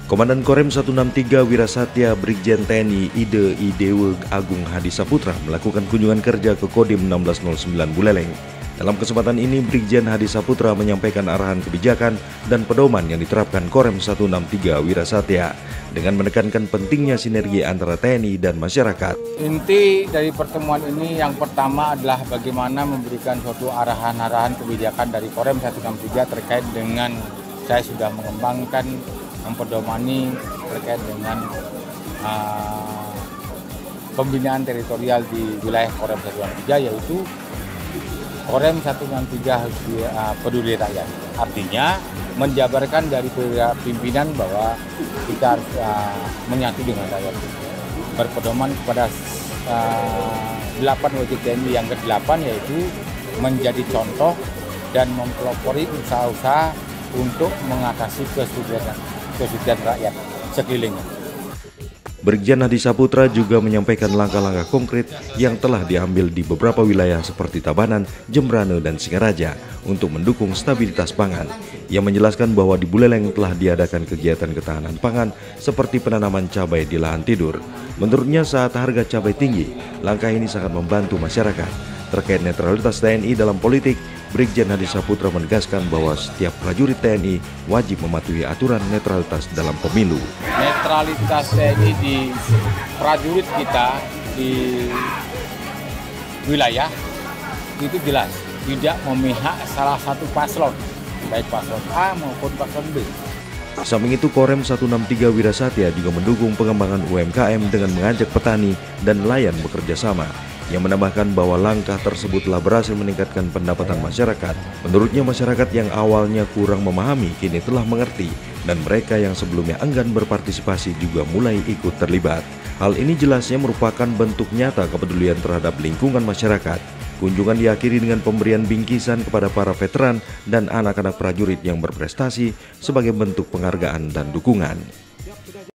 Komandan Korem 163 Wirasatya Brigjen TNI Ide Idewe Agung Hadi Saputra melakukan kunjungan kerja ke Kodim 1609 Buleleng. Dalam kesempatan ini, Brigjen Hadi Saputra menyampaikan arahan kebijakan dan pedoman yang diterapkan Korem 163 Wirasatya dengan menekankan pentingnya sinergi antara TNI dan masyarakat. Inti dari pertemuan ini yang pertama adalah bagaimana memberikan suatu arahan-arahan kebijakan dari Korem 163 terkait dengan saya sudah mengembangkan mempedomani terkait dengan pembinaan teritorial di wilayah Korem 163, yaitu Korem 163 harus peduli rakyat. Artinya menjabarkan dari pimpinan bahwa kita harus menyatu dengan rakyat. Berpedoman kepada 8 wajib TNI yang ke-8, yaitu menjadi contoh dan mempelopori usaha-usaha untuk mengatasi kesulitan rakyat sekelilingnya. Brigjen Hadi Saputra juga menyampaikan langkah-langkah konkret yang telah diambil di beberapa wilayah seperti Tabanan, Jembrane, dan Singaraja untuk mendukung stabilitas pangan. Ia menjelaskan bahwa di Buleleng telah diadakan kegiatan ketahanan pangan seperti penanaman cabai di lahan tidur. Menurutnya saat harga cabai tinggi, langkah ini sangat membantu masyarakat. Terkait netralitas TNI dalam politik, Brigjen Hadi Saputra menegaskan bahwa setiap prajurit TNI wajib mematuhi aturan netralitas dalam pemilu. Netralitas TNI di prajurit kita di wilayah itu jelas tidak memihak salah satu paslon, baik paslon A maupun paslon B. Samping itu, Korem 163 Wirasatya juga mendukung pengembangan UMKM dengan mengajak petani dan nelayan bekerja sama. Yang menambahkan bahwa langkah tersebut telah berhasil meningkatkan pendapatan masyarakat. Menurutnya, masyarakat yang awalnya kurang memahami kini telah mengerti, dan mereka yang sebelumnya enggan berpartisipasi juga mulai ikut terlibat. Hal ini jelasnya merupakan bentuk nyata kepedulian terhadap lingkungan masyarakat. Kunjungan diakhiri dengan pemberian bingkisan kepada para veteran dan anak-anak prajurit yang berprestasi sebagai bentuk penghargaan dan dukungan.